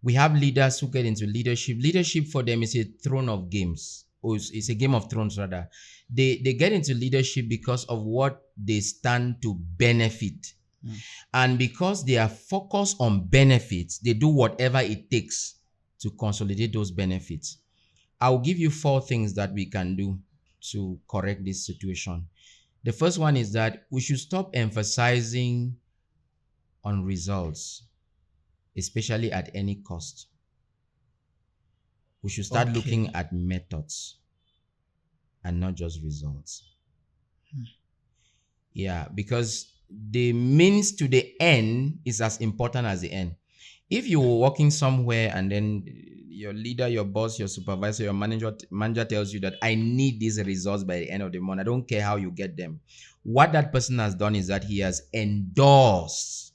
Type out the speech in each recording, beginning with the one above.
We have leaders who get into leadership. Leadership for them is a throne of games. Or it's a game of thrones rather. They get into leadership because of what they stand to benefit. And because they are focused on benefits, they do whatever it takes to consolidate those benefits. I'll give you 4 things that we can do to correct this situation. The first one is that we should stop emphasizing on results, especially at any cost. We should start looking at methods and not just results. Yeah, because the means to the end is as important as the end. If you were working somewhere and then your leader, your boss, your supervisor, your manager tells you that I need these results by the end of the month, I don't care how you get them. What that person has done is that he has endorsed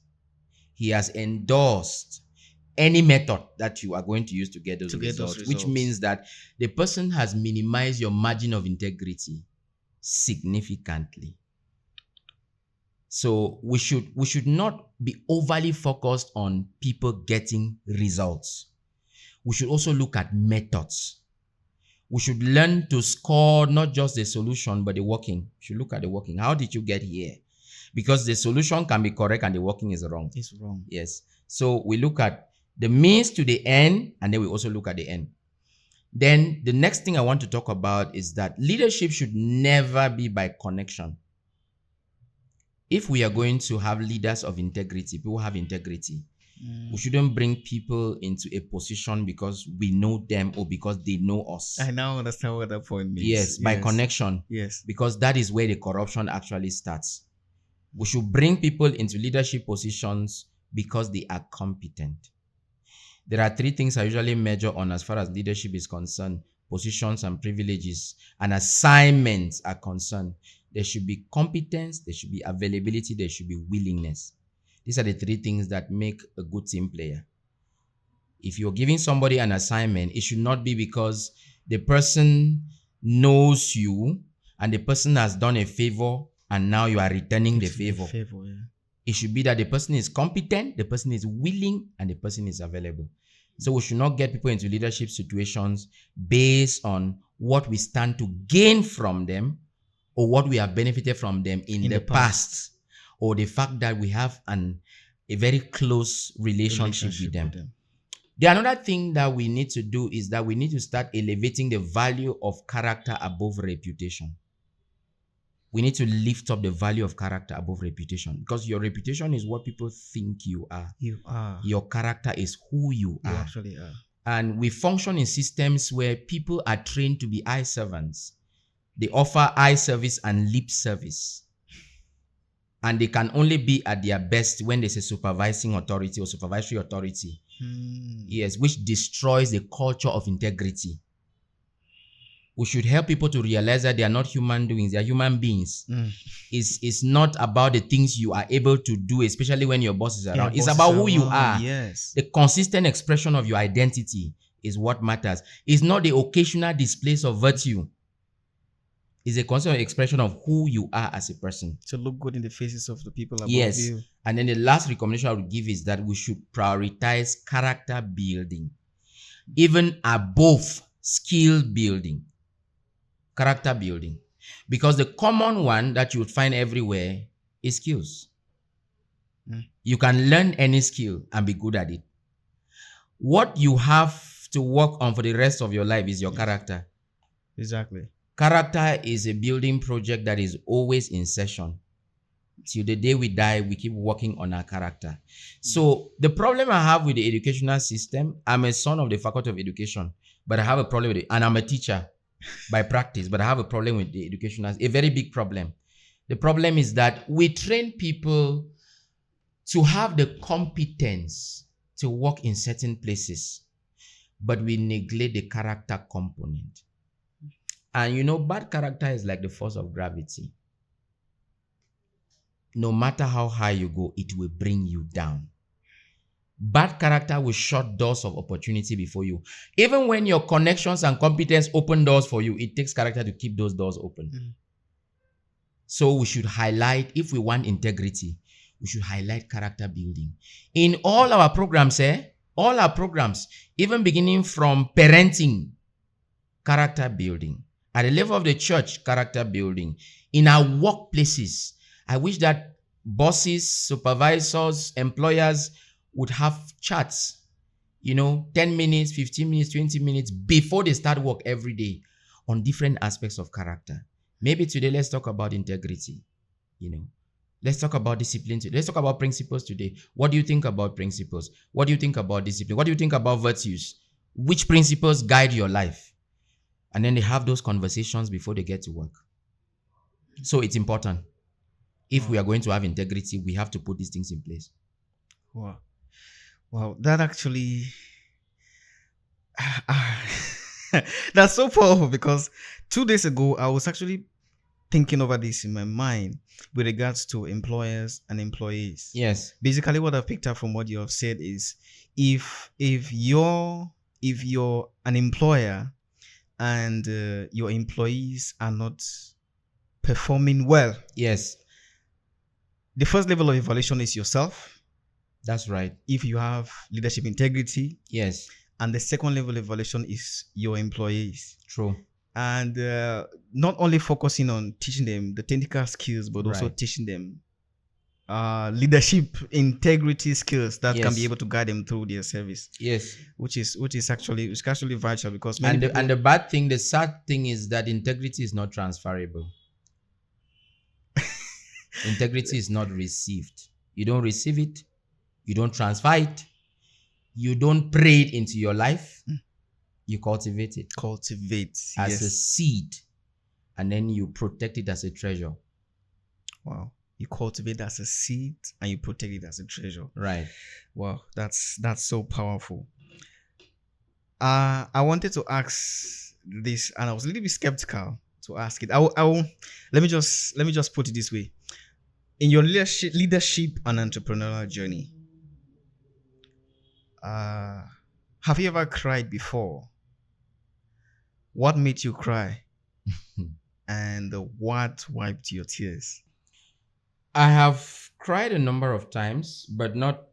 any method that you are going to use to get those results, which means that the person has minimized your margin of integrity significantly. So we should not be overly focused on people getting results. We should also look at methods. We should learn to score not just the solution, but the working. We should look at the working. How did you get here? Because the solution can be correct and the working is wrong. It's wrong. Yes. So we look at the means to the end, and then we also look at the end. Then the next thing I want to talk about is that leadership should never be by connection. If we are going to have leaders of integrity, people have integrity, we shouldn't bring people into a position because we know them or because they know us. I now understand what that point means. Yes, by connection. Yes. Because that is where the corruption actually starts. We should bring people into leadership positions because they are competent. There are 3 things I usually measure on as far as leadership is concerned: positions and privileges and assignments are concerned. There should be competence, there should be availability, there should be willingness. These are the 3 things that make a good team player. If you're giving somebody an assignment, it should not be because the person knows you and the person has done a favor and now you are returning the favor. It should be that the person is competent, the person is willing, and the person is available. So we should not get people into leadership situations based on what we stand to gain from them or what we have benefited from them in the past, or the fact that we have a very close relationship with them. The another thing that we need to do is that we need to start elevating the value of character above reputation. We need to lift up the value of character above reputation, because your reputation is what people think you are. Your character is who you are. You actually are. And we function in systems where people are trained to be eye servants. They offer eye service and lip service. And they can only be at their best when there's a supervising authority or supervisory authority. Yes, which destroys the culture of integrity. We should help people to realize that they are not human beings, they are human beings. It's not about the things you are able to do, especially when your boss is around. It's about who you are. Yes. The consistent expression of your identity is what matters. It's not the occasional displays of virtue. It's a constant expression of who you are as a person. To look good in the faces of the people above you. And then the last recommendation I would give is that we should prioritize character building, even above skill building. Character building. Because the common one that you would find everywhere is skills. You can learn any skill and be good at it. What you have to work on for the rest of your life is your character. Exactly. Character is a building project that is always in session. Till the day we die, we keep working on our character. So the problem I have with the educational system, I'm a son of the Faculty of Education, but I have a problem with it. And I'm a teacher by practice, but I have a problem with the educational, a very big problem. The problem is that we train people to have the competence to work in certain places, but we neglect the character component. And you know, bad character is like the force of gravity. No matter how high you go, it will bring you down. Bad character will shut doors of opportunity before you. Even when your connections and competence open doors for you, it takes character to keep those doors open. So we should highlight, if we want integrity, we should highlight character building. In all our programs, All our programs, even beginning from parenting, character building. At the level of the church, character building. In our workplaces, I wish that bosses, supervisors, employers would have chats, 10 minutes, 15 minutes, 20 minutes before they start work every day on different aspects of character. Maybe today, let's talk about integrity. Let's talk about discipline today. Let's talk about principles today. What do you think about principles? What do you think about discipline? What do you think about virtues? Which principles guide your life? And then they have those conversations before they get to work. So it's important. If we are going to have integrity, we have to put these things in place. Wow. Wow. That actually... that's so powerful, because 2 days ago, I was actually thinking over this in my mind with regards to employers and employees. Yes. Basically, what I've picked up from what you have said is, if you're an employer and your employees are not performing well, yes, the first level of evaluation is yourself. That's right. If you have leadership integrity. Yes. And the second level of evaluation is your employees. True. And not only focusing on teaching them the technical skills, but also teaching them leadership integrity skills that can be able to guide them through their service. Yes. Which is actually vital, because and the bad thing, the sad thing is that integrity is not transferable. Integrity is not received. You don't receive it. You don't transfer it. You don't pray it into your life. You cultivate it. Cultivate as a seed, and then you protect it as a treasure. Wow. You cultivate it as a seed and you protect it as a treasure. Right. Wow. That's so powerful. I wanted to ask this, and I was a little bit skeptical to ask it. Let me just put it this way. In your leadership and entrepreneurial journey, have you ever cried before? What made you cry? And what wiped your tears? I have cried a number of times, but not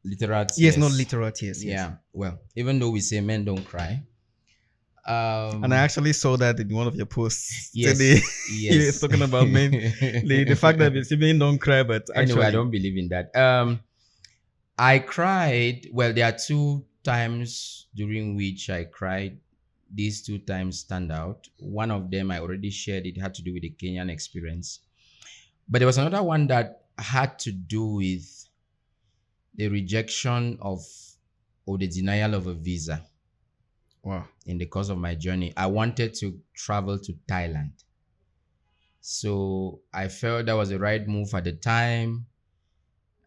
literal tears. Yes, not literal tears. Yeah. Yes. Well, even though we say men don't cry. And I actually saw that in one of your posts. Yes. Today. Yes. You're talking about men. the fact that men don't cry, but actually... Anyway, I don't believe in that. I cried. Well, there are 2 times during which I cried. These 2 times stand out. One of them I already shared. It had to do with the Kenyan experience. But there was another one that had to do with the rejection or the denial of a visa. Wow. In the course of my journey, I wanted to travel to Thailand. So I felt that was the right move at the time.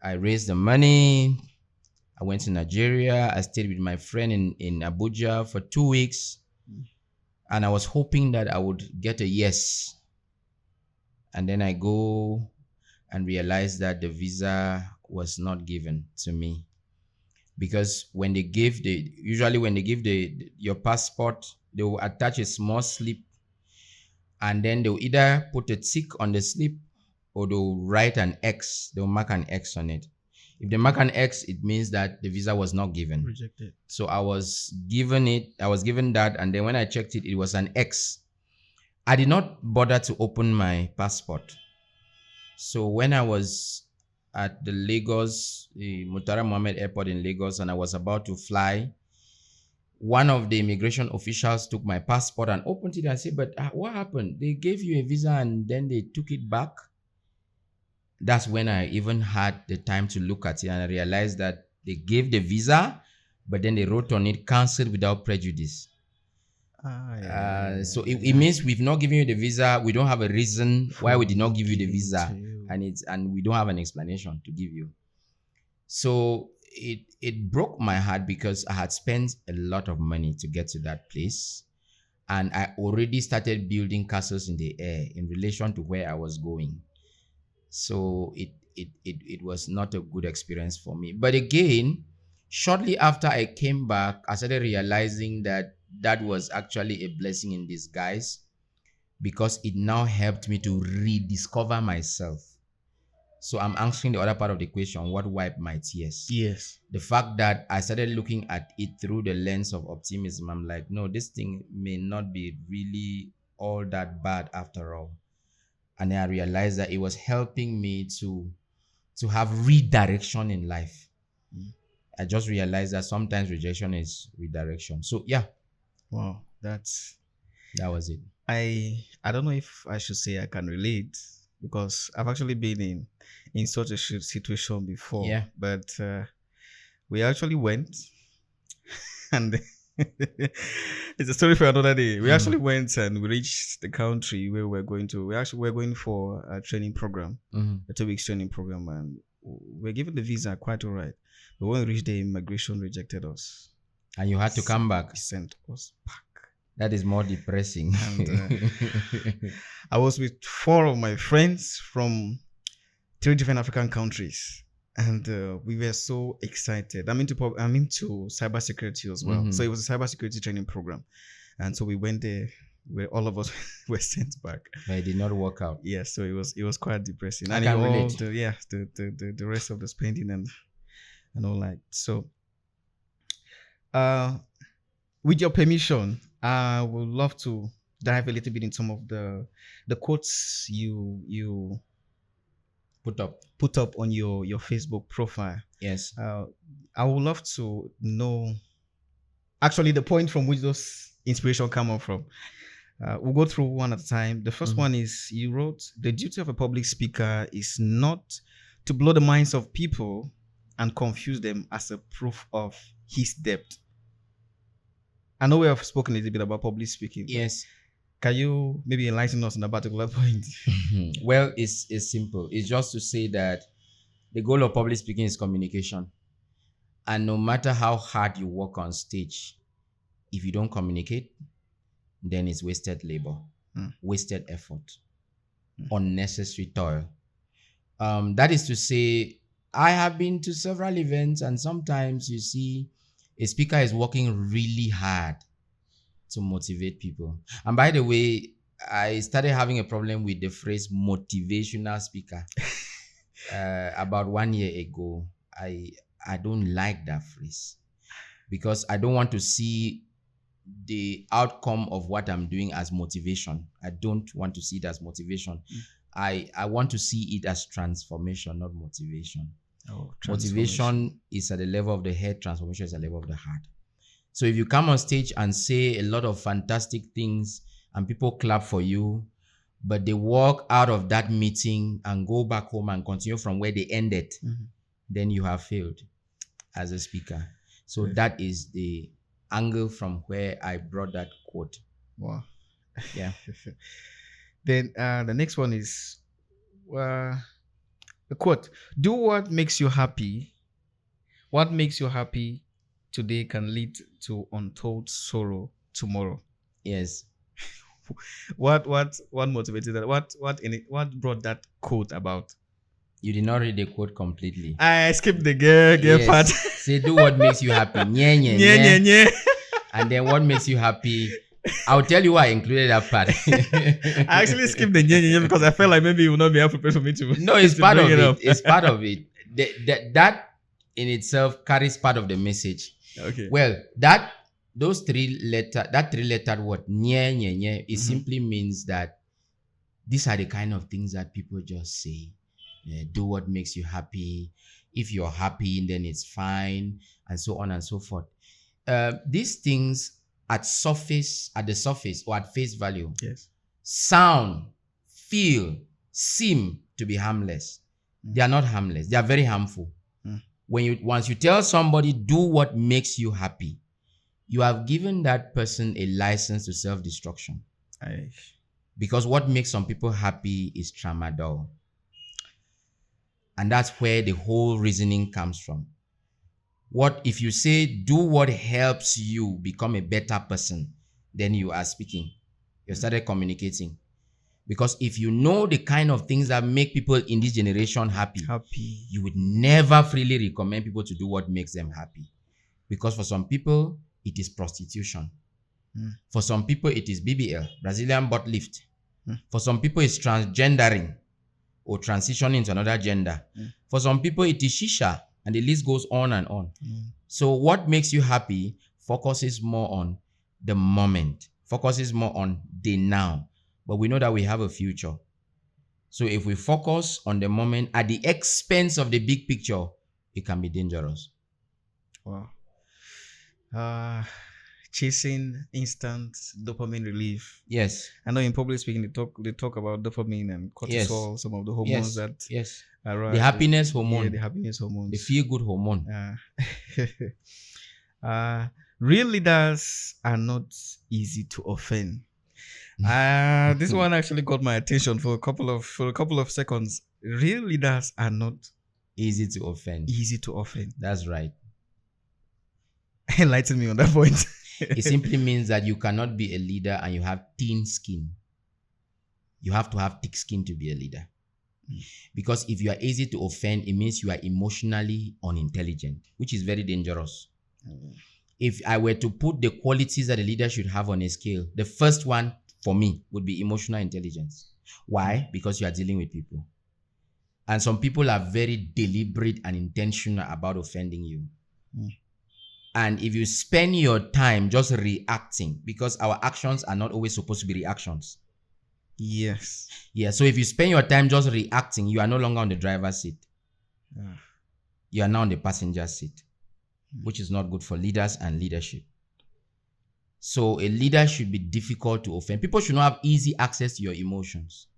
I raised the money. I went to Nigeria. I stayed with my friend in Abuja for 2 weeks. And I was hoping that I would get a yes. And then I go and realize that the visa was not given to me. Because when they give your passport, they will attach a small slip, and then they'll either put a tick on the slip or they'll write an X. They'll mark an X on it. If they mark an X, it means that the visa was not given. Rejected. So I was given that, and then when I checked it, it was an X. I did not bother to open my passport. So when I was at the Murtala Mohammed Airport in Lagos, and I was about to fly, one of the immigration officials took my passport and opened it and said, "But what happened? They gave you a visa and then they took it back." That's when I even had the time to look at it, and I realized that they gave the visa, but then they wrote on it, "Cancelled without prejudice." So it means we've not given you the visa. We don't have a reason why we did not give you the visa, and we don't have an explanation to give you. So it broke my heart, because I had spent a lot of money to get to that place, and I already started building castles in the air in relation to where I was going. So it was not a good experience for me. But again, shortly after I came back, I started realizing that was actually a blessing in disguise, because it now helped me to rediscover myself. So I'm answering the other part of the question, what wiped my tears? Yes. The fact that I started looking at it through the lens of optimism. I'm like, no, this thing may not be really all that bad after all. And then I realized that it was helping me to have redirection in life. I just realized that sometimes rejection is redirection. So yeah, Wow. that was it. I don't know if I should say I can relate, because I've actually been in such a situation before. Yeah. But we actually went, and it's a story for another day. We actually went and we reached the country where we're going to. We're going for a training program, a 2 weeks training program, and we're given the visa quite all right. But when we reached, the immigration rejected us. And you had to come back. Sent us back. That is more depressing. And I was with 4 of my friends from 3 different African countries, and we were so excited. I'm into cybersecurity as well, so it was a cybersecurity training program, and so we went there. Where all of us were sent back. But it did not work out. Yeah, so it was quite depressing. I can relate. The rest of the spending and all that. So, with your permission, I would love to dive a little bit in some of the quotes you put up on your Facebook profile. Yes. I would love to know actually the point from which those inspiration come up from. We'll go through one at a time. The first one is, you wrote, the duty of a public speaker is not to blow the minds of people and confuse them as a proof of his depth. I know we have spoken a little bit about public speaking. Yes. Can you maybe enlighten us on a particular point? Well, it's simple. It's just to say that the goal of public speaking is communication. And no matter how hard you work on stage, if you don't communicate, then it's wasted labor, wasted effort, unnecessary toil. That is to say, I have been to several events, and sometimes you see a speaker is working really hard to motivate people. And by the way, I started having a problem with the phrase motivational speaker about 1 year ago. I don't like that phrase, because I don't want to see the outcome of what I'm doing as motivation. I don't want to see it as motivation. I want to see it as transformation, not motivation. Motivation is at the level of the head, transformation is at the level of the heart. So if you come on stage and say a lot of fantastic things and people clap for you, but they walk out of that meeting and go back home and continue from where they ended, then you have failed as a speaker. So that is the angle from where I brought that quote. Wow. Yeah. Then the next one is the quote: do what makes you happy. What makes you happy today can lead to untold sorrow tomorrow. Yes. What motivated that? What brought that quote about? You did not read the quote completely. I skipped the girl part. Say, do what makes you happy. Nye, nye, nye. Nye, nye, nye. And then what makes you happy? I'll tell you why I included that part. I actually skipped the nye, nye, nye because I felt like maybe it would not be prepared for me to. No, it's part of it. It's part of it. That in itself carries part of the message. Okay. Well, that three-lettered word, nye, nye, nye, it simply means that these are the kind of things that people just say. Do what makes you happy. If you're happy, then it's fine, and so on and so forth. These things at the surface or at face value, yes, sound, feel, seem to be harmless. They are not harmless. They are very harmful. Once you tell somebody, do what makes you happy, you have given that person a license to self-destruction. Because what makes some people happy is tramadol. And that's where the whole reasoning comes from. What if you say, do what helps you become a better person, then you are speaking. You started communicating. Because if you know the kind of things that make people in this generation happy, you would never freely recommend people to do what makes them happy. Because for some people, it is prostitution. For some people, it is BBL, Brazilian butt lift. For some people, it's transgendering. or transitioning into another gender. For some people, it is shisha, and the list goes on and on. So what makes you happy focuses more on the moment, focuses more on the now. But we know that we have a future. So if we focus on the moment at the expense of the big picture, it can be dangerous. Wow. Chasing instant dopamine relief. Yes. I know in public speaking they talk about dopamine and cortisol, some of the hormones that are the happiness hormone. Yeah, the happiness hormones. The feel good hormone. Real leaders are not easy to offend. This one actually got my attention for a couple of seconds. Real leaders are not easy to offend. Easy to offend. That's right. Enlighten me on that point. It simply means that you cannot be a leader and you have thin skin. You have to have thick skin to be a leader. Because if you are easy to offend, it means you are emotionally unintelligent, which is very dangerous. If I were to put the qualities that a leader should have on a scale, the first one for me would be emotional intelligence. Why? Because you are dealing with people. And some people are very deliberate and intentional about offending you. And if you spend your time just reacting, because our actions are not always supposed to be reactions. Yes. Yeah. So if you spend your time just reacting, you are no longer on the driver's seat. You are now on the passenger seat, which is not good for leaders and leadership. So a leader should be difficult to offend. People should not have easy access to your emotions,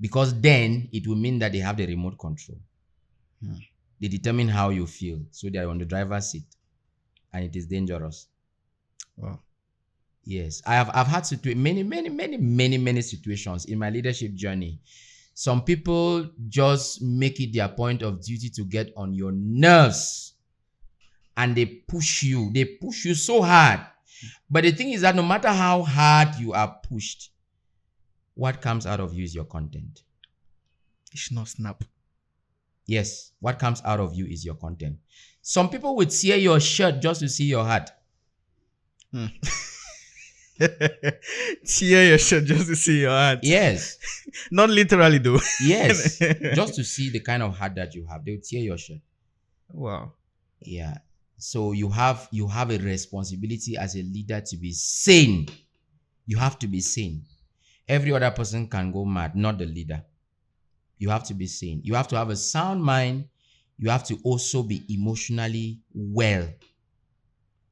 because then it will mean that they have the remote control. They determine how you feel. So they are on the driver's seat. And it is dangerous. Wow. Yes. I've had many situations in my leadership journey. Some people just make it their point of duty to get on your nerves. And they push you. They push you so hard. But the thing is that no matter how hard you are pushed, what comes out of you is your content. It should not snap. Yes. What comes out of you is your content. Some people would tear your shirt just to see your heart. Tear your shirt just to see your heart. Yes. Not literally though. Yes. Just to see the kind of heart that you have. They will tear your shirt. Wow. Yeah. So you have a responsibility as a leader to be sane. You have to be sane. Every other person can go mad, not the leader. You have to be sane. You have to have a sound mind. You have to also be emotionally well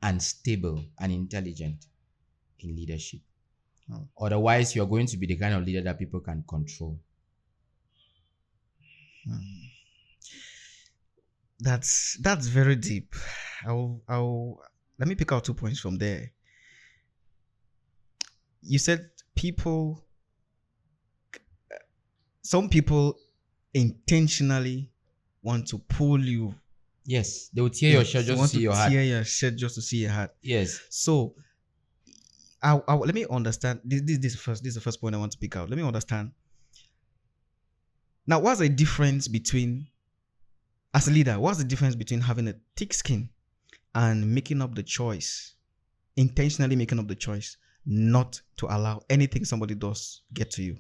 and stable and intelligent in leadership. Otherwise, you're going to be the kind of leader that people can control. That's very deep. Let me pick out 2 points from there. You said some people intentionally want to pull you. Yes, they will tear your shirt just to see your heart. Tear your shirt just to see your heart. Yes. So, let me understand. This is the first point I want to pick out. Let me understand. Now, what's the difference between, as a leader, what's the difference between having a thick skin and making up the choice, intentionally making up the choice not to allow anything somebody does get to you?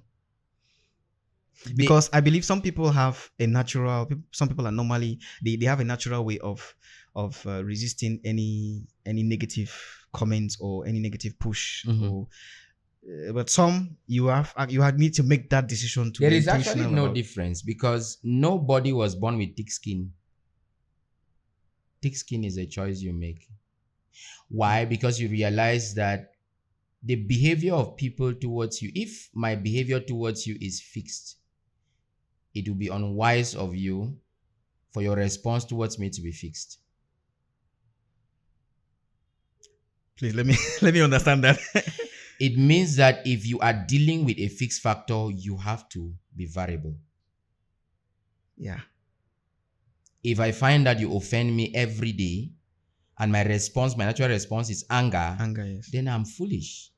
Because I believe some people have a natural, some people are normally, they have a natural way of resisting any negative comments or any negative push. But some, you need to make that decision to. There is actually no difference, because nobody was born with thick skin. Thick skin is a choice you make. Why? Because you realize that the behavior of people towards you, if my behavior towards you is fixed, it will be unwise of you for your response towards me to be fixed. Please let me understand that. It means that if you are dealing with a fixed factor, you have to be variable. Yeah. If I find that you offend me every day and my natural response is anger, Yes. then I'm foolish.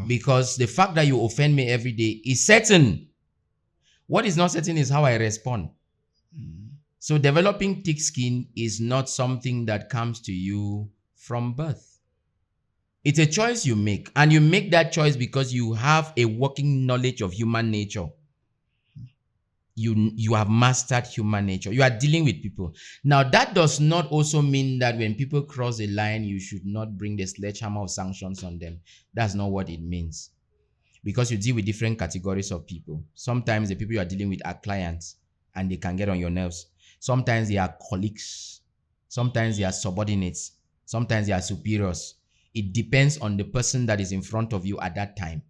Because the fact that you offend me every day is certain. What is not certain is how I respond. So developing thick skin is not something that comes to you from birth. It's a choice you make. And you make that choice because you have a working knowledge of human nature. you have mastered human nature. You are dealing with people. Now, that does not also mean that when people cross a line, you should not bring the sledgehammer of sanctions on them. That's not what it means. Because you deal with different categories of people. Sometimes the people you are dealing with are clients and they can get on your nerves. Sometimes they are colleagues. Sometimes they are subordinates. Sometimes they are superiors. It depends on the person that is in front of you at that time.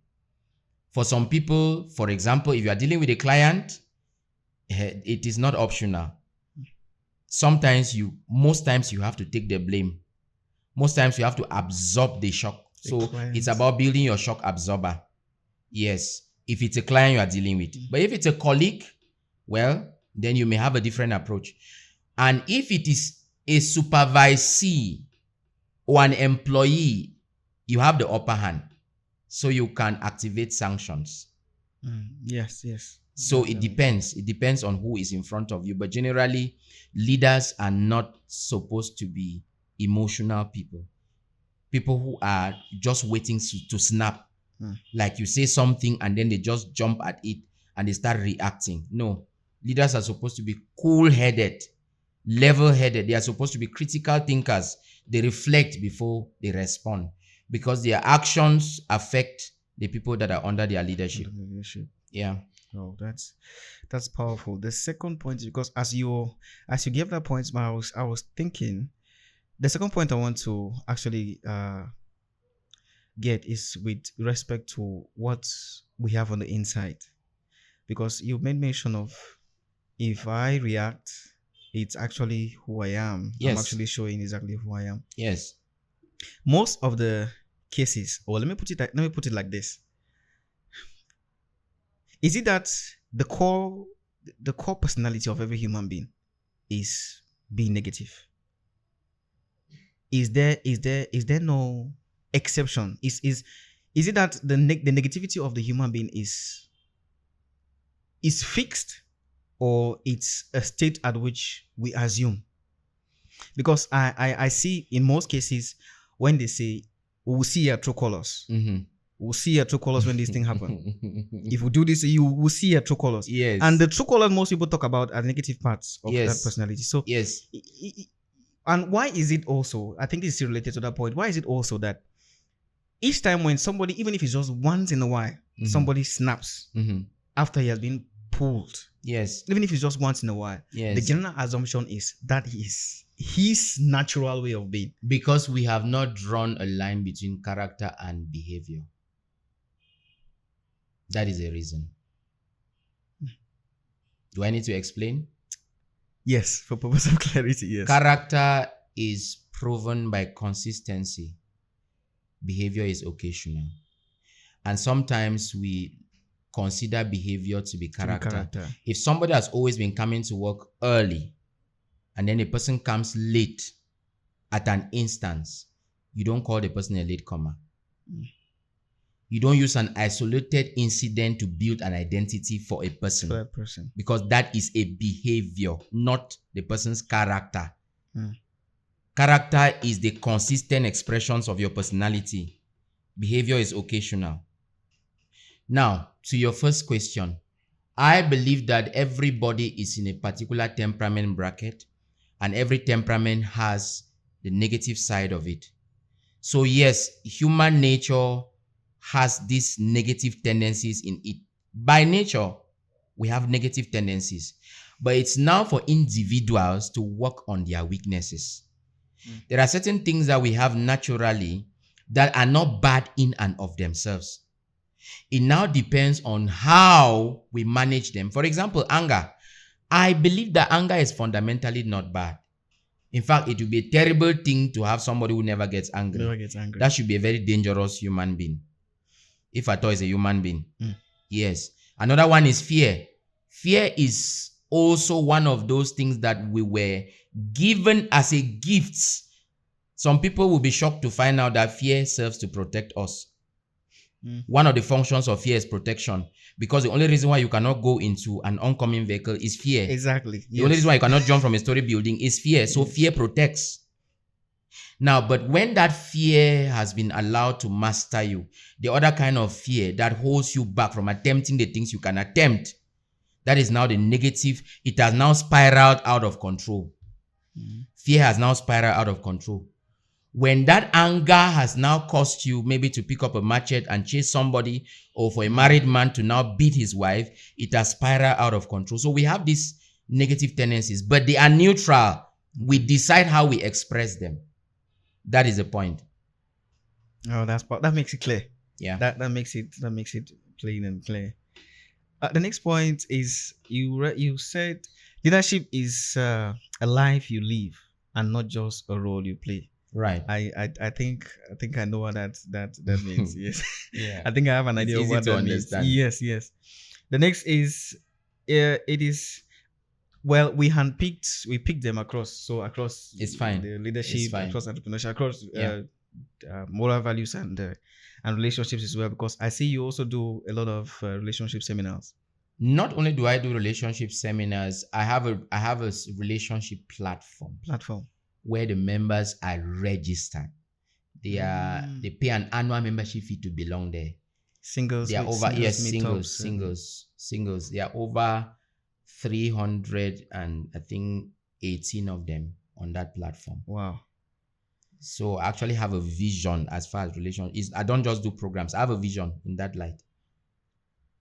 For some people, for example, if you are dealing with a client, it is not optional. Most times you have to take the blame. Most times you have to absorb the shock. So it's about building your shock absorber. Yes, if it's a client you are dealing with. But if it's a colleague, well, then you may have a different approach. And if it is a supervisee or an employee, you have the upper hand. So you can activate sanctions. Yes. So it depends. It depends on who is in front of you. But generally, leaders are not supposed to be emotional people. People who are just waiting to snap. Like you say something and then they just jump at it and they start reacting. No. Leaders are supposed to be cool-headed, level-headed. They are supposed to be critical thinkers. They reflect before they respond because their actions affect the people that are under their leadership. Yeah. Oh, that's powerful. The second point is because as you gave that point, I was thinking the second point I want to actually get is with respect to what we have on the inside, because you made mention of if I react, it's actually who I am. Yes. I'm actually showing exactly who I am. Yes. Most of the cases, or let me put it like this. Is it that the core personality of every human being is being negative? Is there no exception? Is it that the negativity of the human being is fixed, or it's a state at which we assume? Because I see in most cases when they say we'll see your true colors. We'll see your true colors when this thing happen. If we do this, you will see your true colors. Yes. And the true colors most people talk about are negative parts of Yes. that personality. So yes. And why is it also, I think it's still related to that point, why is it also that each time when somebody, even if it's just once in a while, somebody snaps after he has been pulled, Yes. even if it's just once in a while, Yes. the general assumption is that is his natural way of being. Because we have not drawn a line between character and behavior. That is a reason. Do I need to explain? Yes, for purpose of clarity, yes. Character is proven by consistency. Behavior is occasional. And sometimes we consider behavior to be character. If somebody has always been coming to work early and then a person comes late at an instance, you don't call the person a latecomer. You don't use an isolated incident to build an identity for a person. For that person. Because that is a behavior, not the person's character. Character is the consistent expressions of your personality. Behavior is occasional. Now, to your first question, I believe that everybody is in a particular temperament bracket, and every temperament has the negative side of it. So yes, human nature has these negative tendencies in it. By nature, we have negative tendencies, but it's now for individuals to work on their weaknesses. There are certain things that we have naturally that are not bad in and of themselves. It now depends on how we manage them. For example, anger. I believe that anger is fundamentally not bad. In fact, it would be a terrible thing to have somebody who never gets angry. Never gets angry. That should be a very dangerous human being. If at all is a human being. Yes. Another one is fear. Fear is also one of those things that we were given as a gift. Some people will be shocked to find out that fear serves to protect us. One of the functions of fear is protection, because the only reason why you cannot go into an oncoming vehicle is fear. Exactly. The only reason why you cannot jump from a story building is fear. So fear protects. Now, but when that fear has been allowed to master you, the other kind of fear that holds you back from attempting the things you can attempt, That is now the negative. It has now spiraled out of control. Fear has now spiraled out of control. When that anger has now caused you maybe to pick up a machete and chase somebody, or for a married man to now beat his wife, it has spiraled out of control. So we have these negative tendencies, but they are neutral. We decide how we express them. That is the point. Oh, that makes it clear. Yeah. That makes it plain and clear. The next point is you said leadership is a life you live and not just a role you play. Right. I think I know what that means. Yes. Yeah. I think I have an idea of what that means. Yes. The next is it is, well, we picked them across It's fine. the leadership, It's fine. across entrepreneurship, across moral values and relationships as well, because I see you also do a lot of relationship seminars. Not only do I do relationship seminars, I have a relationship platform where the members are registered. They pay an annual membership fee to belong there. Singles. They are over singles. singles. They are over 300 and I think 18 of them on that platform. Wow. So I actually have a vision as far as relations. I don't just do programs. I have a vision in that light.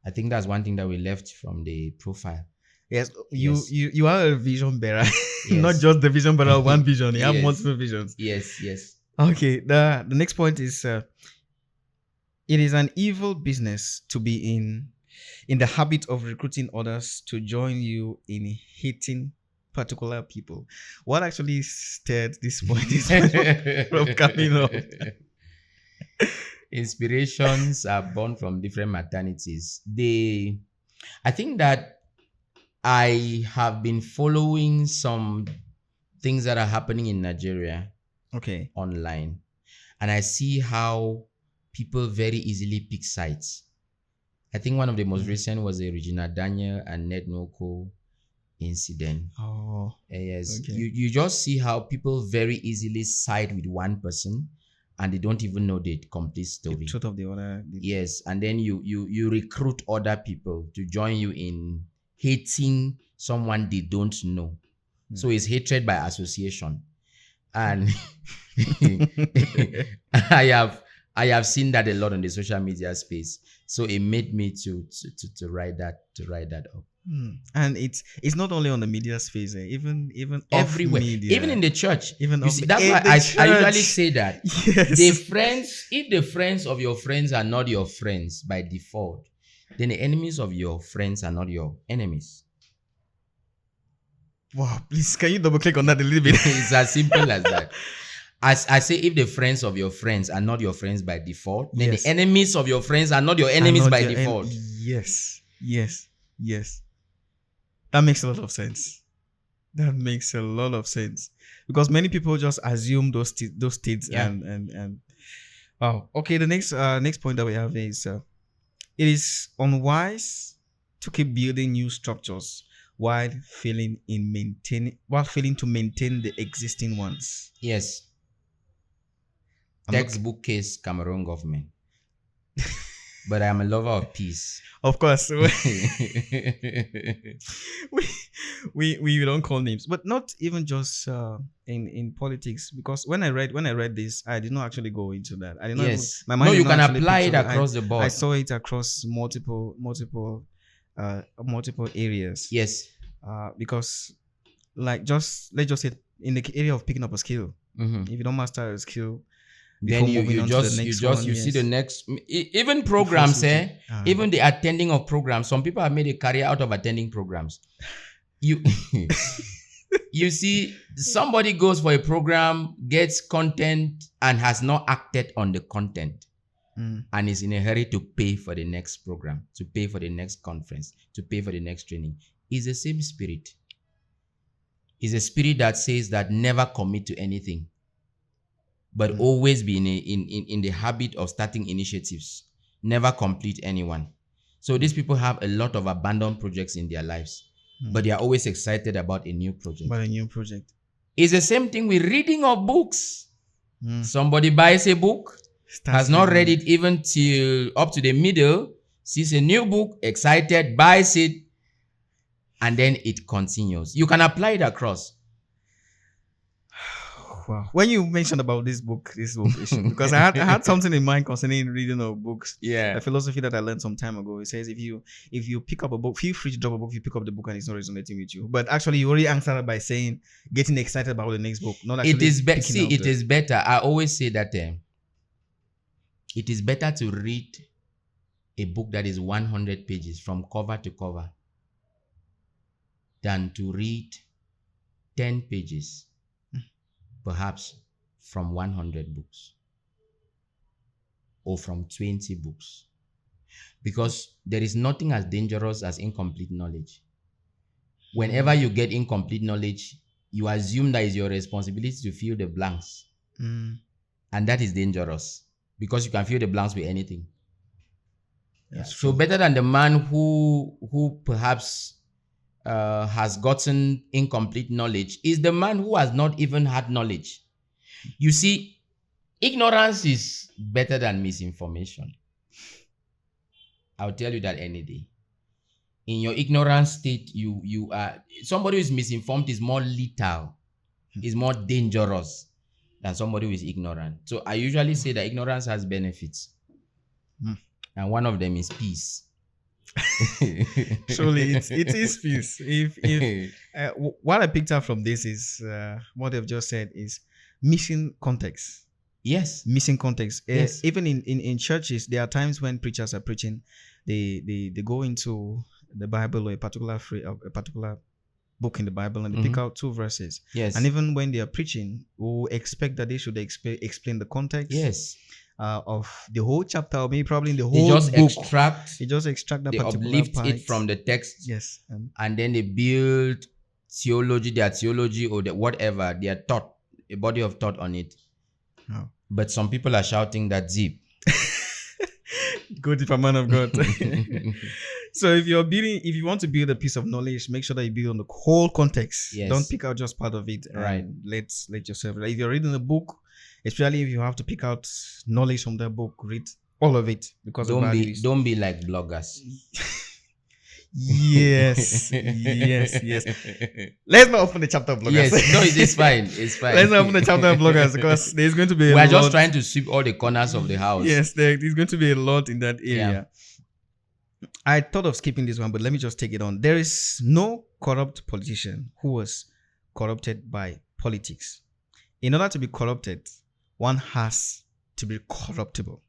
I think that's one thing that we left from the profile. Yes, you are a vision bearer. Yes. Not just the vision bearer of one vision. You have Yes. multiple visions. Yes. Okay. The next point is it is an evil business to be in the habit of recruiting others to join you in hating particular people. What actually stirred this point is from coming up. Inspirations are born from different maternities. I think that I have been following some things that are happening in Nigeria Okay. online, and I see how people very easily pick sides. I think one of the most recent was the Regina Daniel and Ned Nwoko incident. Oh. Yes, Okay. you just see how people very easily side with one person and they don't even know the complete story. The truth of the other. Yes, and then you recruit other people to join you in hating someone they don't know. So it's hatred by association. And I have seen that a lot on the social media space. So it made me to write that up. And it's not only on the media space, even Everywhere, off media. even in the church. Even you off see, that's in why the I church. usually say that Yes. if the friends of your friends are not your friends by default, then the enemies of your friends are not your enemies. Wow, please, can you double click on that a little bit? It's as simple as that. As I say, if the friends of your friends are not your friends by default, then Yes. the enemies of your friends are not your enemies And not by your default. Yes. That makes a lot of sense. Because many people just assume those states. Yeah. And wow. Okay, the next point that we have is it is unwise to keep building new structures while failing to maintain the existing ones. Yes. I'm not- Textbook case Cameroon government. But I am a lover of peace. Of course. we don't call names, but not even just in politics, because when I read this, I did not actually go into that. I did not Yes. my mind No, did you not can actually apply it picture across the board. I saw it across multiple areas. Yes. Because let's just say in the area of picking up a skill, Mhm. if you don't master a skill, Then before moving on to the next one, you see yes. the next even programs, switching. even the attending of programs. Some people have made a career out of attending programs. You you see, somebody goes for a program, gets content, and has not acted on the content, and is in a hurry to pay for the next program, to pay for the next conference, to pay for the next training. It's the same spirit. It's a spirit that says that never commit to anything, but always be in the habit of starting initiatives, never complete anyone. So these people have a lot of abandoned projects in their lives, but they are always excited about a new project. It's the same thing with reading of books. Somebody buys a book, has not read it even till up to the middle, sees a new book, excited, buys it, and then it continues. You can apply it across. Wow. When you mentioned about this book issue, because I had something in mind concerning reading of books. Yeah. A philosophy that I learned some time ago. It says if you pick up a book, feel free to drop a book if you pick up the book and it's not resonating with you. But actually, you already answered it by saying getting excited about the next book, not actually. It is better. I always say that it is better to read a book that is 100 pages from cover to cover than to read 10 pages, perhaps from 100 books or from 20 books. Because there is nothing as dangerous as incomplete knowledge. Whenever you get incomplete knowledge, you assume that it's your responsibility to fill the blanks. And that is dangerous because you can fill the blanks with anything. So better than the man who perhaps has gotten incomplete knowledge is the man who has not even had knowledge. You see, ignorance is better than misinformation. I'll tell you that any day. In your ignorant state, you are somebody who is misinformed is more lethal, is more dangerous than somebody who is ignorant. So I usually say that ignorance has benefits. And one of them is peace. Surely it is peace. If what I picked up from this is what they've just said is missing context. Yes. Missing context. Yes. Even in churches, there are times when preachers are preaching, they go into the Bible or a particular book in the Bible and they pick out 2 verses. Yes. And even when they are preaching, we expect that they should explain the context. Yes. Of the whole chapter, or maybe probably in the They whole just book. extract that they particular uplift part. it from the text. Yes. And then they build their theology or whatever, their thought, a body of thought on it. Oh. But some people are shouting that zip. Go deeper, man of God. So if you want to build a piece of knowledge, make sure that you build on the whole context. Yes. Don't pick out just part of it. Right. Let yourself. If you're reading a book, especially if you have to pick out knowledge from that book, read all of it because don't be like bloggers. Yes. Let's not open the chapter of bloggers. Yes, no, it's fine. It's fine. Let's not open the chapter of bloggers because there's going to be we're just trying to sweep all the corners of the house. Yes, there's going to be a lot in that area. Yeah. I thought of skipping this one, but let me just take it on. There is no corrupt politician who was corrupted by politics. In order to be corrupted, one has to be corruptible.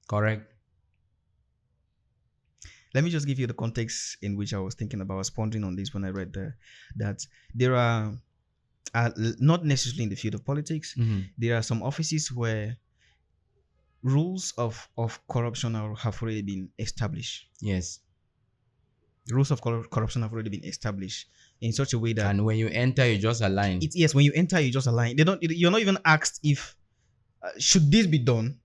Correct. Let me just give you the context in which I was thinking about. I was pondering on this when I read that there are not necessarily in the field of politics. There are some offices where rules of corruption have already been established. Yes. Rules of corruption have already been established in such a way that, and when you enter, you just align. Yes, when you enter, you just align. You're not even asked if should this be done.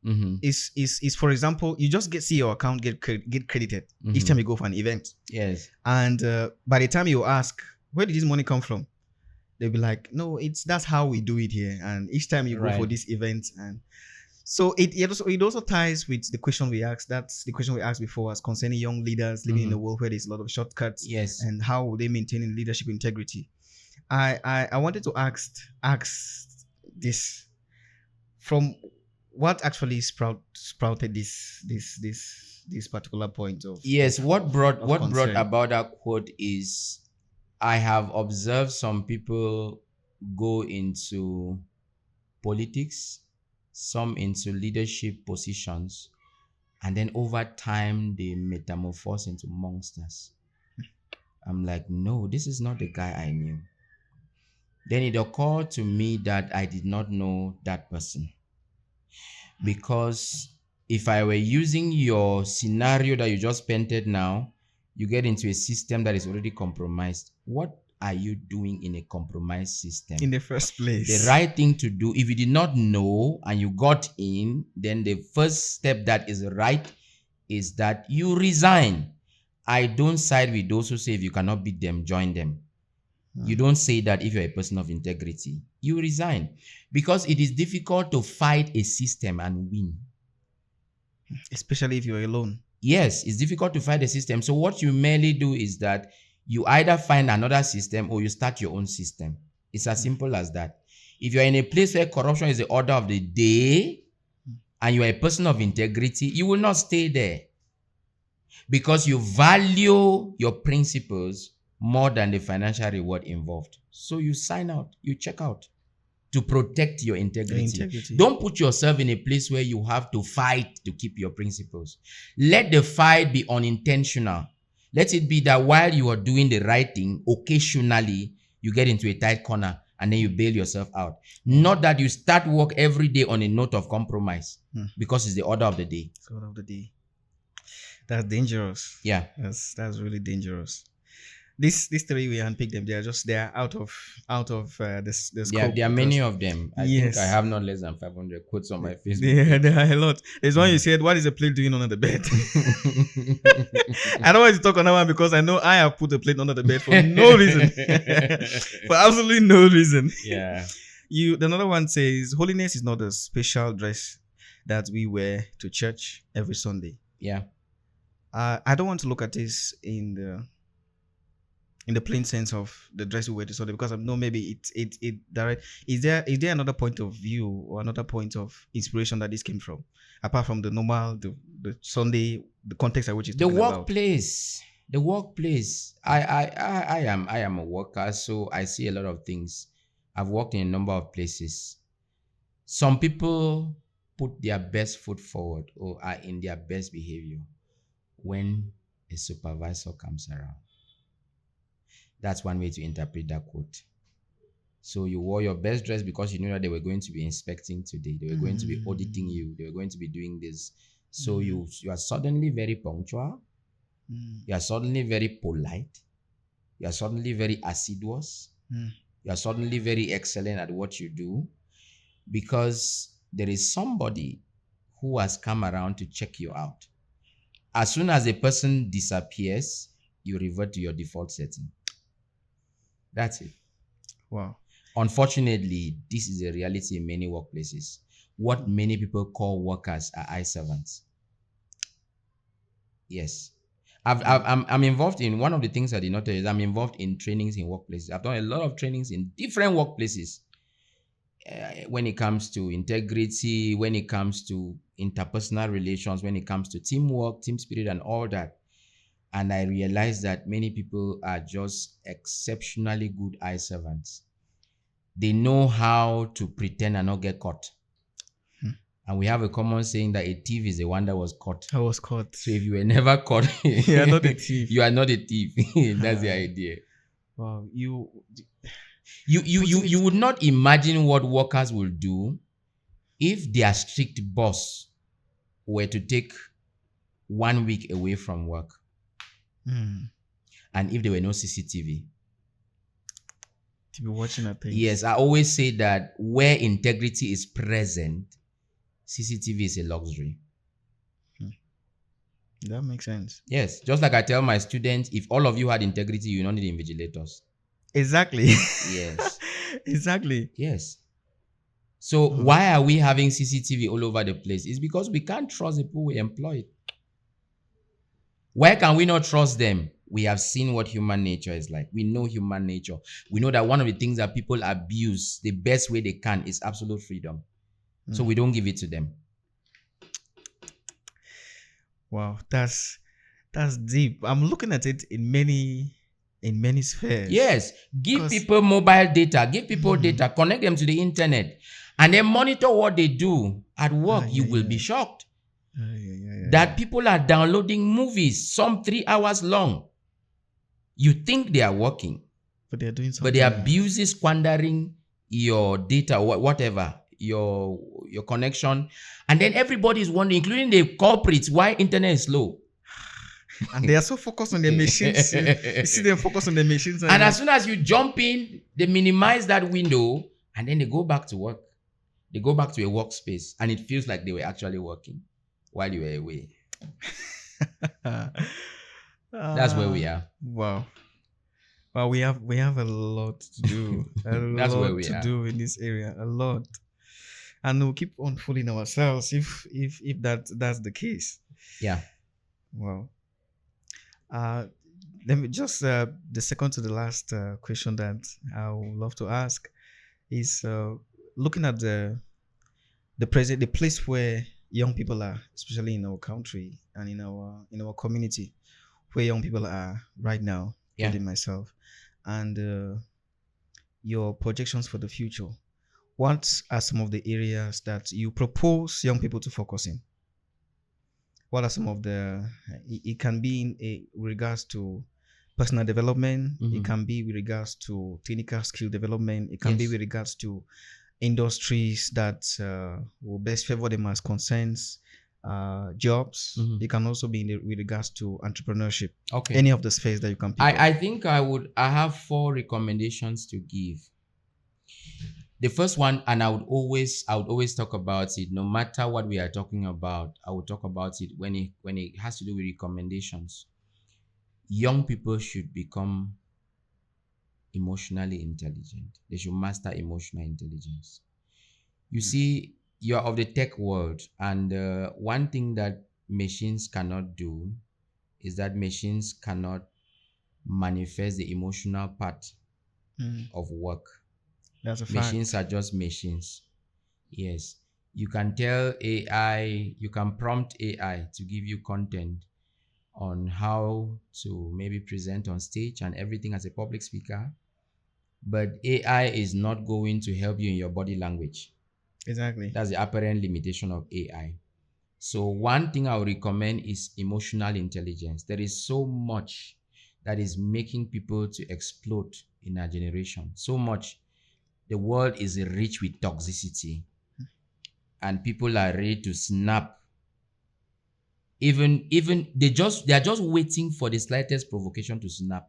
Is for example, you just see your account get credited each time you go for an event. Yes. And by the time you ask, where did this money come from? They'll be like, no, that's how we do it here. And each time you go for this event, and so it also ties with the question we asked. That's the question we asked before, as concerning young leaders living in a world where there's a lot of shortcuts. Yes. And how will they maintain leadership integrity? I wanted to ask this from what actually sprouted this particular point of. Yes, what brought concern. about that quote is I have observed some people go into politics, some into leadership positions, and then over time they metamorphose into monsters. I'm like, no, this is not the guy I knew. Then it occurred to me that I did not know that person. Because if I were using your scenario that you just painted now, you get into a system that is already compromised. What are you doing in a compromised system? In the first place. The right thing to do, if you did not know and you got in, then the first step that is right is that you resign. I don't side with those who say if you cannot beat them, join them. You don't say that if you're a person of integrity. You resign. Because it is difficult to fight a system and win. Especially if you're alone. Yes, it's difficult to fight the system. So what you merely do is that You either find another system or you start your own system. It's as simple as that. If you're in a place where corruption is the order of the day and you are a person of integrity, you will not stay there because you value your principles more than the financial reward involved. So you sign out, you check out to protect your integrity. Don't put yourself in a place where you have to fight to keep your principles. Let the fight be unintentional. Let it be that while you are doing the right thing, occasionally you get into a tight corner and then you bail yourself out. Not that you start work every day on a note of compromise because it's the order of the day. It's the order of the day. That's dangerous. Yeah. That's really dangerous. These three, we unpick them. They are out of the scope. Yeah, there are many of them. I think I have not less than 500 quotes on my Facebook. Yeah, there are a lot. There's one you said, what is a plate doing under the bed? I don't want to talk on that one because I know I have put a plate under the bed for no reason. For absolutely no reason. Yeah. Another one says, holiness is not a special dress that we wear to church every Sunday. Yeah. I don't want to look at this in the plain sense of the dress we wear to Sunday, because I know maybe it direct. Is there another point of view or another point of inspiration that this came from, apart from the normal, the Sunday, the context at which it's the workplace about? The workplace. I am a worker, so I see a lot of things. I've worked in a number of places. Some people put their best foot forward or are in their best behavior when a supervisor comes around. That's one way to interpret that quote. So you wore your best dress because you knew that they were going to be inspecting today. They were going to be auditing you. They were going to be doing this. So you are suddenly very punctual. You are suddenly very polite. You are suddenly very assiduous. You are suddenly very excellent at what you do because there is somebody who has come around to check you out. As soon as a person disappears, you revert to your default setting. That's it. Wow. Unfortunately, this is a reality in many workplaces. What many people call workers are eye servants. Yes. I'm involved in one of the things I did not tell you is I'm involved in trainings in workplaces. I've done a lot of trainings in different workplaces when it comes to integrity, when it comes to interpersonal relations, when it comes to teamwork, team spirit, and all that. And I realized that many people are just exceptionally good eye servants. They know how to pretend and not get caught. And we have a common saying that a thief is the one that was caught. I was caught. So if you were never caught, you are not a thief. You are not a thief. That's the idea. Wow. You would not imagine what workers will do if their strict boss were to take 1 week away from work. And if there were no CCTV. To be watching at things. Yes, I always say that where integrity is present, CCTV is a luxury. That makes sense. Yes, just like I tell my students, if all of you had integrity, you don't need invigilators. Exactly. Yes. Exactly. Yes. So why are we having CCTV all over the place? It's because we can't trust the people we employ. Why can we not trust them? We have seen what human nature is like. We know human nature. We know that one of the things that people abuse the best way they can is absolute freedom. So we don't give it to them. Wow, that's deep. I'm looking at it in many spheres. Yes, give people mobile data, give people data, connect them to the internet, and then monitor what they do at work. You will be shocked that people are downloading movies, some 3 hours long. You think they are working, but they're doing something. But they are abusing, squandering your data, whatever, your connection, and then everybody is wondering, including the culprits, why internet is slow. And they are so focused on their machines. You see them focus on their machines. And as soon as you jump in, they minimize that window and then they go back to work. They go back to a workspace and it feels like they were actually working while you were away. That's where we are. Wow. Well, we have a lot to do. That's where we are. Do in this area. A lot. And we'll keep on fooling ourselves if that's the case. Yeah. Wow. Let me just the second to the last question that I would love to ask is looking at the place where young people are, especially in our country and in our community, where young people are right now, Yeah. including myself, and your projections for the future. What are some of the areas that you propose young people to focus in? What are some of the? It can be in regards to personal development. It can be with regards to clinical skill development. It can be Yes. with regards to industries that will best favor them as concerns jobs. It can also be with regards to entrepreneurship. Okay. Any of the space that you can pick up. I think I have 4 recommendations to give. The first one, and I would always talk about it, no matter what we are talking about. I would talk about it when it has to do with recommendations. Young people should become emotionally intelligent. They should master emotional intelligence. You see, you're of the tech world, and one thing that machines cannot do is that machines cannot manifest the emotional part of work. That's a fact. Machines are just machines. Yes. You can tell AI, you can prompt AI to give you content on how to maybe present on stage and everything as a public speaker. But AI is not going to help you in your body language. Exactly. That's the apparent limitation of AI. So one thing I would recommend is emotional intelligence. There is so much that is making people to explode in our generation. So much. The world is rich with toxicity, and people are ready to snap. Even they are just waiting for the slightest provocation to snap.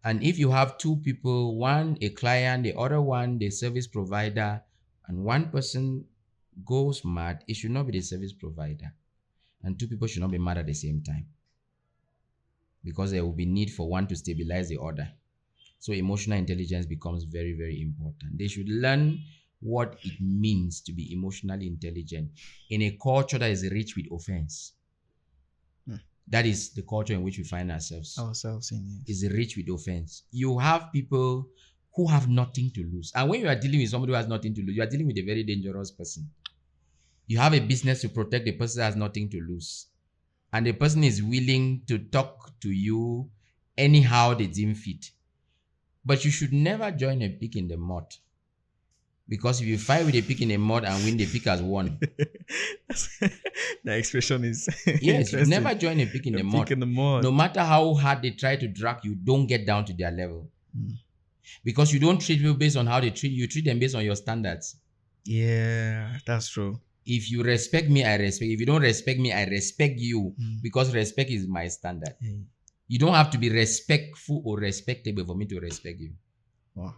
And if you have 2 people, one a client, the other one the service provider, and one person goes mad, it should not be the service provider, and 2 people should not be mad at the same time, because there will be need for one to stabilize the other. So emotional intelligence becomes very, very important. They should learn what it means to be emotionally intelligent in a culture that is rich with offense. That is the culture in which we find ourselves. In Is rich with offense. You have people who have nothing to lose. And when you are dealing with somebody who has nothing to lose, you are dealing with a very dangerous person. You have a business to protect the person that has nothing to lose. And the person is willing to talk to you anyhow they deem fit. But you should never join a pig in the mud. Because if you fight with a pig in the mud and win, the pig has won. The expression is yes, you never join a pig in the mud. No matter how hard they try to drag you, don't get down to their level. Because you don't treat people based on how they treat you. You treat them based on your standards. Yeah, that's true. If you respect me, I respect. If you don't respect me, I respect you. Because respect is my standard. You don't have to be respectful or respectable for me to respect you. Wow.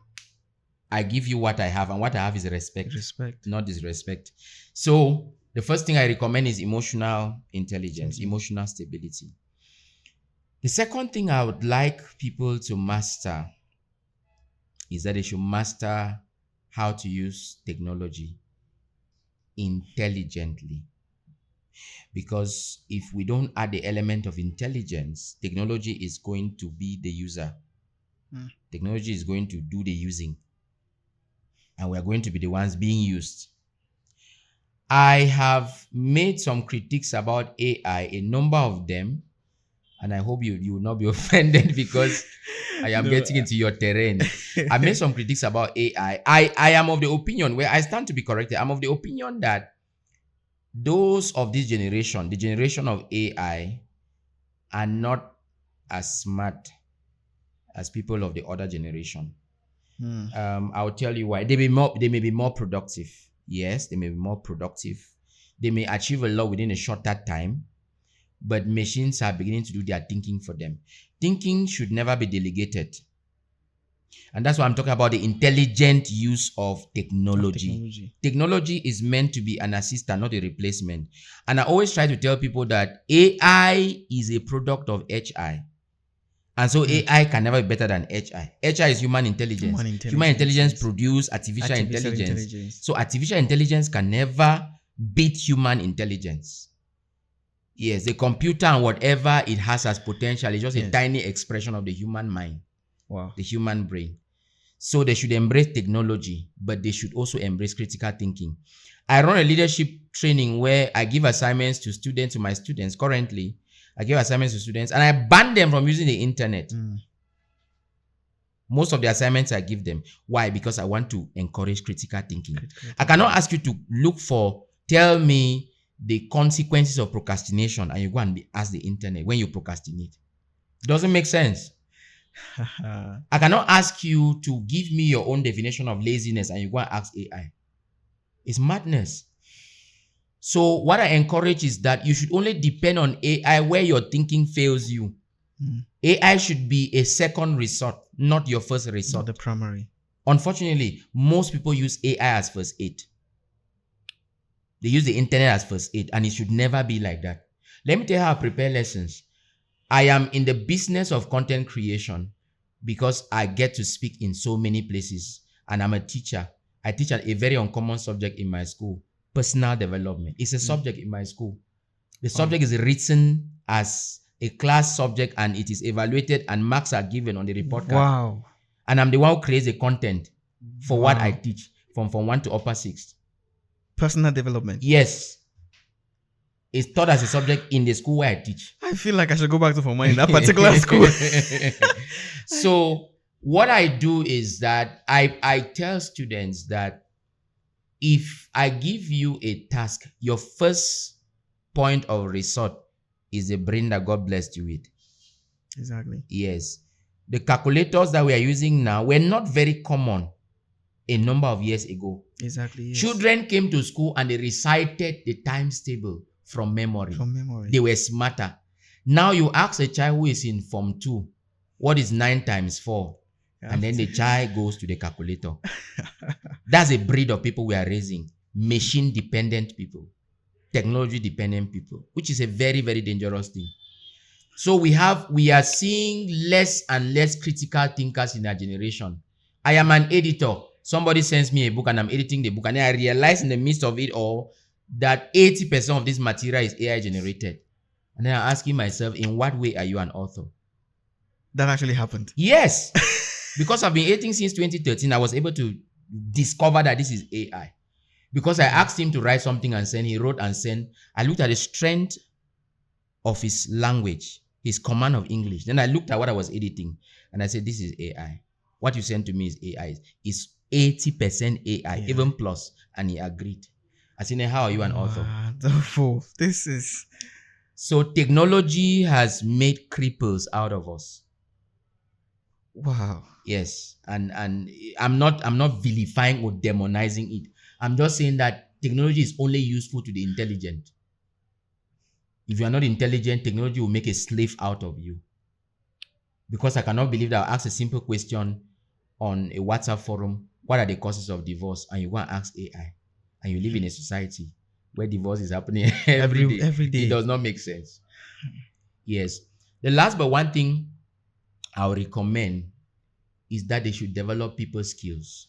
I give you what I have, and what I have is respect. Respect. Not disrespect. So the first thing I recommend is emotional intelligence, emotional stability. The second thing I would like people to master is that they should master how to use technology intelligently. Because if we don't add the element of intelligence, technology is going to be the user. Technology is going to do the using. And we are going to be the ones being used. I have made some critiques about AI, a number of them, and I hope you will not be offended because I am getting into your terrain. I made some critiques about AI. I am of the opinion, where I stand to be corrected, I'm of the opinion that those of this generation, the generation of AI, are not as smart as people of the other generation. I'll tell you why. They may be more productive. Yes, they may be more productive. They may achieve a lot within a shorter time, but machines are beginning to do their thinking for them. Thinking should never be delegated. And that's why I'm talking about the intelligent use of technology. Technology is meant to be an assistant, not a replacement. And I always try to tell people that AI is a product of HI. And so AI can never be better than HI. HI is human intelligence. Human intelligence produces artificial intelligence. So artificial intelligence can never beat human intelligence. Yes, the computer and whatever it has as potential is just a Yes. tiny expression of the human mind, Wow. the human brain. So they should embrace technology, but they should also embrace critical thinking. I run a leadership training where I give assignments to my students. Currently, I give assignments to students and I ban them from using the internet. Most of the assignments I give them. Why? Because I want to encourage critical thinking. I cannot ask you to tell me the consequences of procrastination and you go and ask the internet when you procrastinate. It doesn't make sense. I cannot ask you to give me your own definition of laziness and you go and ask AI. It's madness. So what I encourage is that you should only depend on AI where your thinking fails you. AI should be a second resort, not your first resort. Not the primary. Unfortunately, most people use AI as first aid. They use the internet as first aid, and it should never be like that. Let me tell you how I prepare lessons. I am in the business of content creation because I get to speak in so many places, and I'm a teacher. I teach a very uncommon subject in my school, personal development. It's a subject in my school. The subject is written as a class subject and it is evaluated and marks are given on the report card. Wow. And I'm the one who creates the content for what I teach from Form 1 to Upper 6th. Personal development. Yes. It's taught as a subject in the school where I teach. I feel like I should go back to Form 1 in that particular school. So what I do is that I tell students that if I give you a task, your first point of resort is the brain that God blessed you with. Exactly. Yes. The calculators that we are using now were not very common a number of years ago. Exactly. Yes. Children came to school and they recited the times table from memory. From memory. They were smarter. Now you ask a child who is in Form 2, what is 9 times 4? Yeah. And then the child goes to the calculator. That's a breed of people we are raising. Machine-dependent people. Technology-dependent people. Which is a very, very dangerous thing. So we are seeing less and less critical thinkers in our generation. I am an editor. Somebody sends me a book and I'm editing the book. And then I realize in the midst of it all that 80% of this material is AI generated. And then I'm asking myself, in what way are you an author? That actually happened. Yes. Because I've been editing since 2013, I was able to discover that this is AI. Because I asked him to write something and send, he wrote and sent. I looked at the strength of his language, his command of English. Then I looked at what I was editing and I said, this is AI. What you sent to me is AI. It's 80% AI, even plus. And he agreed. I said, how are you an author? Wonderful. This is... So technology has made cripples out of us. Wow. Yes. And I'm not vilifying or demonizing it. I'm just saying that technology is only useful to the intelligent. If you are not intelligent, technology will make a slave out of you. Because I cannot believe that I'll ask a simple question on a WhatsApp forum, what are the causes of divorce? And you go and ask AI. And you live in a society where divorce is happening every day. It does not make sense. Yes. The last but one thing I would recommend is that they should develop people skills.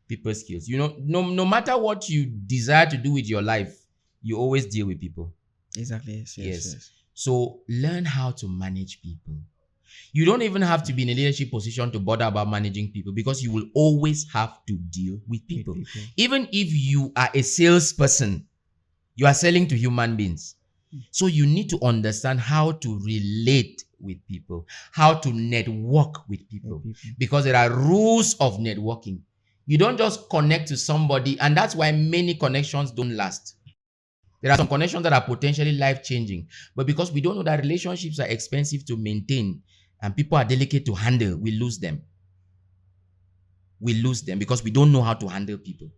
People skills. You know, no matter what you desire to do with your life, you always deal with people. Exactly. Yes. So learn how to manage people. You don't even have to be in a leadership position to bother about managing people because you will always have to deal with people. Even if you are a salesperson, you are selling to human beings. So you need to understand how to relate with people, how to network with people, because there are rules of networking. You don't just connect to somebody, and that's why many connections don't last. There are some connections that are potentially life-changing, but because we don't know that relationships are expensive to maintain and people are delicate to handle, we lose them. We lose them because we don't know how to handle people.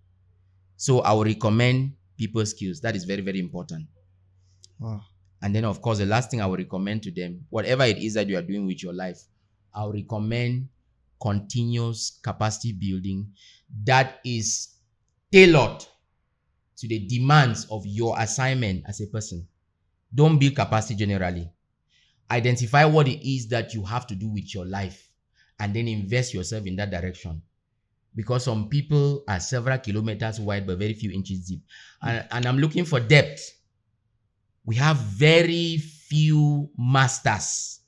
So I would recommend people skills. That is very, very important. Wow. And then, of course, the last thing I would recommend to them, whatever it is that you are doing with your life, I would recommend continuous capacity building that is tailored to the demands of your assignment as a person. Don't build capacity generally. Identify what it is that you have to do with your life and then invest yourself in that direction. Because some people are several kilometers wide but very few inches deep. And I'm looking for depth. We have very few masters.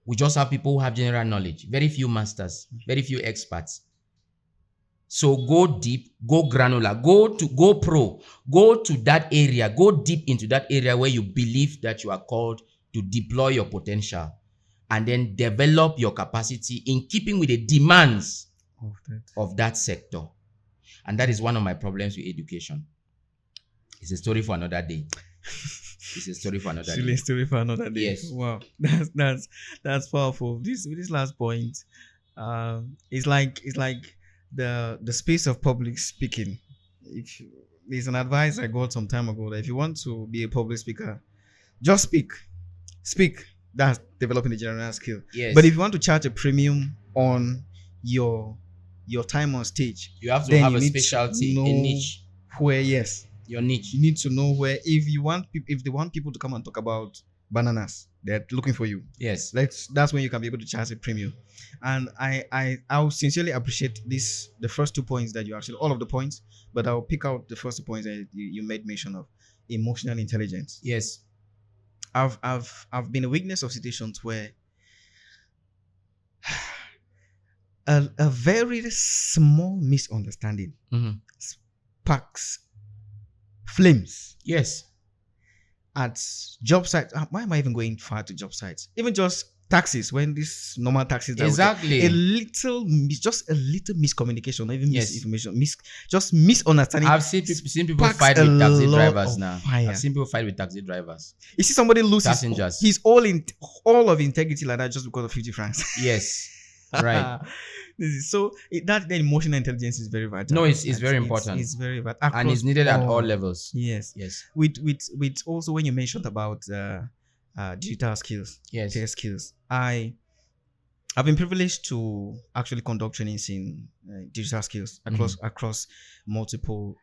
We just have people who have general knowledge. Very few masters, very few experts. So go deep, go granular, go pro, go to that area, go deep into that area where you believe that you are called to deploy your potential, and then develop your capacity in keeping with the demands of that sector. And that is one of my problems with education. It's a story for another day. It's a story for another Silly day. story for another day. Yes. Wow. That's powerful. This last point, it's like the space of public speaking. If there's an advice I got some time ago that if you want to be a public speaker, just speak. That's developing the general skill. Yes. But if you want to charge a premium on your time on stage, You have to then have you a need to specialty, know a niche. where, yes, Your niche. you need to know where. If they want people to come and talk about bananas, they're looking for you. Yes. That's when you can be able to charge a premium. And I'll sincerely appreciate the first 2 points that you actually, all of the points, but I'll pick out the first 2 points that you made mention of. Emotional intelligence. Yes. I've been a witness of situations where a very small misunderstanding sparks flames Yes. at job sites. Why am I even going far to job sites? Even just taxis, when these normal taxis that Exactly. just a little miscommunication, or even Yes. misinformation, just misunderstanding. I've seen people sparks fight a with taxi lot drivers of now. fire. I've seen people fight with taxi drivers. You see somebody lose Passengers. his all of integrity like that just because of 50 francs. Yes. Right. That the emotional intelligence is very vital. No, it's very important. It's very vital, And it's needed at all all levels. Yes. Yes. With also when you mentioned about digital skills, Yes. tech skills, I've been privileged to actually conduct trainings in digital skills across multiple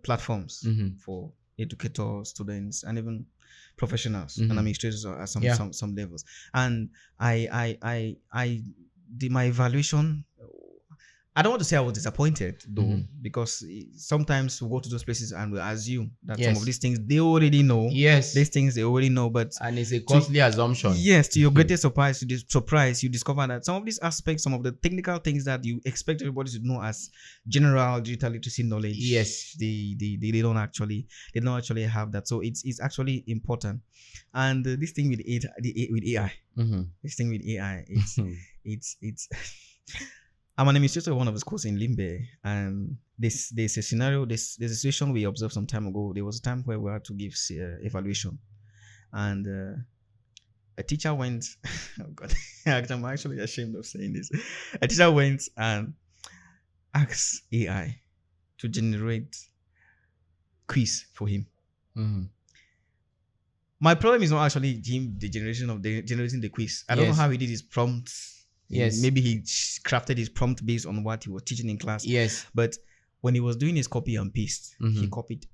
platforms for educators, students, and even professionals and administrators at some levels. And I did my evaluation. I don't want to say I was disappointed though, because sometimes we go to those places and we assume that some of these things they already know. Yes. These things they already know, but And it's a costly assumption. yes, to your greatest surprise, you discover that some of these aspects, some of the technical things that you expect everybody to know as general digital literacy knowledge, Yes. they don't actually have that. So it's actually important. And this thing with AI, this thing with AI, it's I'm an administrator of one of the schools in Limbe, and there's a scenario, there's a situation we observed some time ago. There was a time where we had to give evaluation, and a teacher went. Oh God, I'm actually ashamed of saying this. A teacher went and asked AI to generate quiz for him. My problem is not actually him generating the quiz. I don't know how he did his prompts. Yes. Maybe he crafted his prompt based on what he was teaching in class. Yes. But when he was doing his copy and paste, Mm-hmm. he copied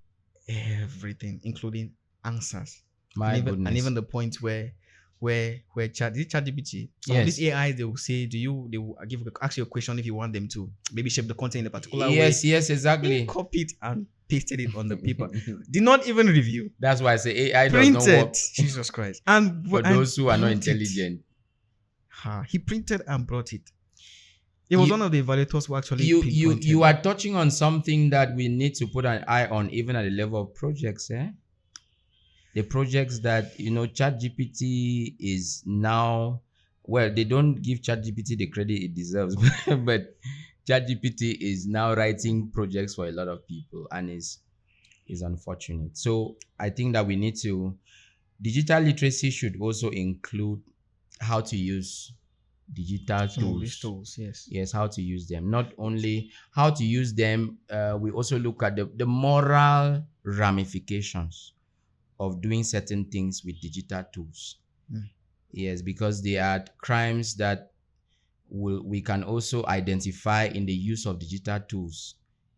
everything, including answers. My goodness. And even the point where ChatGPT, some of Yes. these AIs, they will say, they will ask you a question if you want them to maybe shape the content in a particular way. Yes, He exactly. copied and pasted it on the paper. Did not even review. That's why I say AI does not Printed. work Jesus Christ. And for those who are not printed. intelligent. He printed and brought it. It was one of the evaluators who actually pinpointed. You are touching on something that we need to put an eye on, even at the level of projects. The projects that ChatGPT is now. Well, they don't give ChatGPT the credit it deserves, but ChatGPT is now writing projects for a lot of people, and is unfortunate. So I think that we need to. Digital literacy should also include how to use digital tools. Yes, how to use them. Not only how to use them, we also look at the moral ramifications of doing certain things with digital tools. Yes, because they are crimes that we can also identify in the use of digital tools.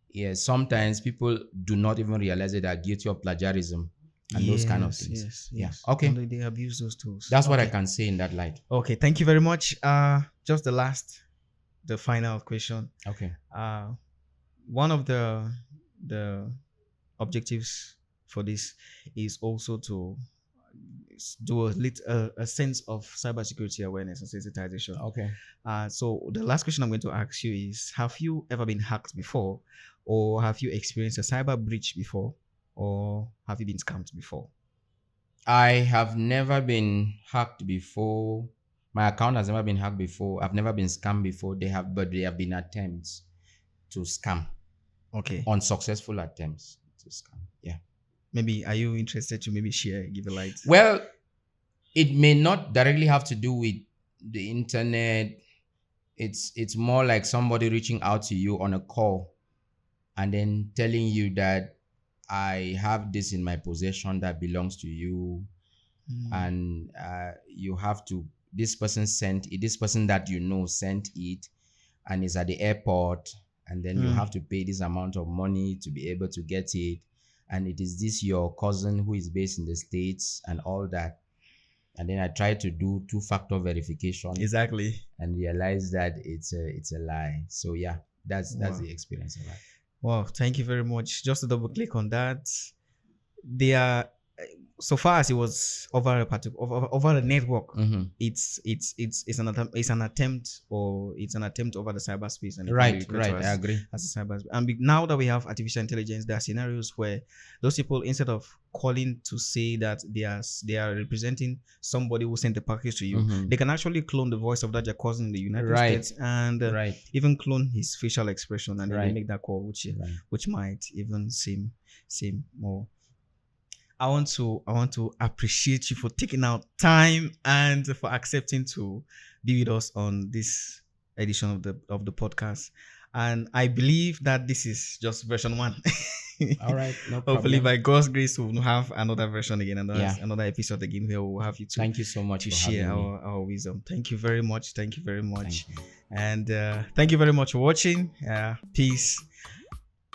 Yes, sometimes people do not even realize that they are guilty of plagiarism and those kind of things. Yes. Okay. And they abuse those tools. That's what I can say in that light. Okay, thank you very much. Just the final question. Okay. One of the objectives for this is also to do a sense of cybersecurity awareness and sensitization. Okay. So the last question I'm going to ask you is: have you ever been hacked before, or have you experienced a cyber breach before, or have you been scammed before? I have never been hacked before. My account has never been hacked before. I've never been scammed before. But there have been attempts to scam. Okay. Unsuccessful attempts to scam. Yeah. Maybe are you interested to maybe share, give a light? Well, it may not directly have to do with the internet. It's more like somebody reaching out to you on a call and then telling you that I have this in my possession that belongs to you, and you have to. This person sent it. This person that you know sent it, and is at the airport, and then you have to pay this amount of money to be able to get it, and it is this your cousin who is based in the States and all that. And then I tried to do two-factor verification Exactly. and realized that it's a lie. So yeah, that's the experience I had. Wow, thank you very much. Just to double click on that, they are, so far as it was over a over a network, it's an attempt over the cyberspace, and Right, I agree. as a cyberspace. And now that we have artificial intelligence, there are scenarios where those people, instead of calling to say that they are representing somebody who sent the package to you, they can actually clone the voice of that your cousin in the United States, and even clone his facial expression, and then they make that call, which might even seem more. I want to appreciate you for taking out time and for accepting to be with us on this edition of the podcast. And I believe that this is just version 1. All right, no problem. Hopefully, by God's grace, we'll have another version again, another episode again, where we'll have you to. Thank you so much to for share having me. our wisdom. Thank you very much. Thank you very much. Thank you. And thank you very much for watching. Peace.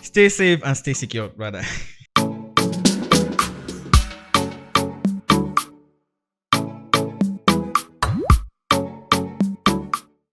Stay safe and stay secure, brother.